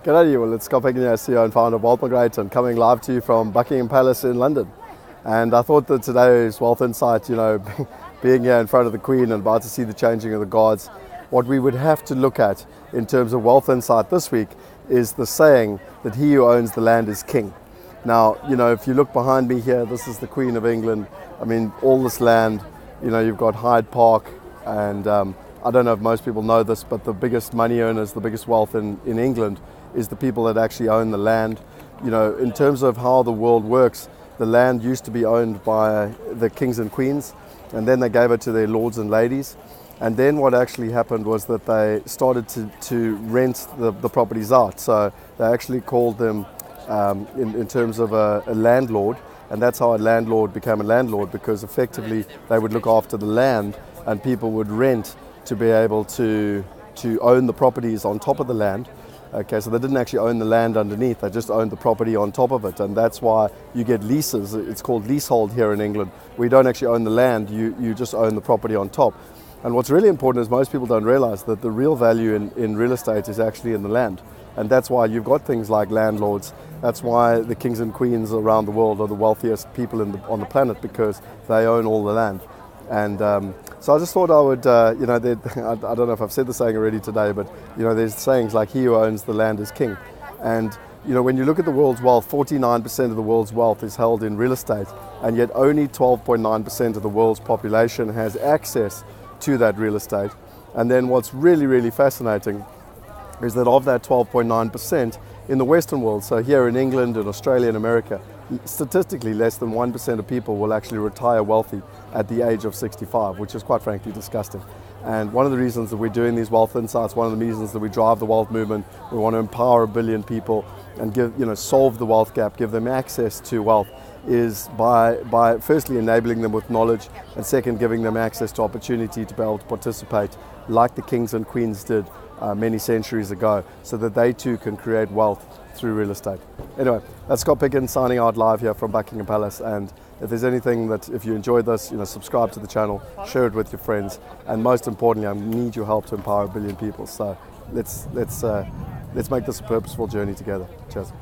G'day you, well, it's Scott Picken, CEO and founder of WealthE, and coming live to you from Buckingham Palace in London. And I thought that today's Wealth Insight, being here in front of the Queen and about to see the changing of the guards, what we would have to look at in terms of Wealth Insight this week is the saying that he who owns the land is king. Now, if you look behind me here, this is the Queen of England. I mean, all this land, you've got Hyde Park, and I don't know if most people know this, but the biggest money earners, the biggest wealth in England is the people that actually own the land. In terms of how the world works, the land used to be owned by the kings and queens, and then they gave it to their lords and ladies. And then what actually happened was that they started to rent the properties out. So they actually called them, in terms of a landlord, and that's how a landlord became a landlord, because effectively they would look after the land and people would rent to be able to own the properties on top of the land. Okay, so they didn't actually own the land underneath, they just owned the property on top of it, and that's why you get leases. It's called leasehold here in England. We don't actually own the land, you just own the property on top. And what's really important is most people don't realize that the real value in real estate is actually in the land. And that's why you've got things like landlords. That's why the kings and queens around the world are the wealthiest people on the planet, because they own all the land. And so I just thought I would, I don't know if I've said the saying already today, but there's sayings like he who owns the land is king. And when you look at the world's wealth, 49% of the world's wealth is held in real estate, and yet only 12.9% of the world's population has access to that real estate. And then what's really, really fascinating is that of that 12.9% in the Western world, so here in England and Australia and America, statistically less than 1% of people will actually retire wealthy at the age of 65, which is quite frankly disgusting. And one of the reasons that we're doing these Wealth Insights, one of the reasons that we drive the wealth movement, we want to empower 1 billion people and solve the wealth gap, give them access to wealth, is by firstly enabling them with knowledge, and second, giving them access to opportunity to be able to participate like the kings and queens did many centuries ago, so that they too can create wealth through real estate. Anyway, that's Scott Picken signing out live here from Buckingham Palace. And if there's anything that, if you enjoyed this, subscribe to the channel, share it with your friends, and most importantly, I need your help to empower 1 billion people. So let's make this a purposeful journey together. Cheers.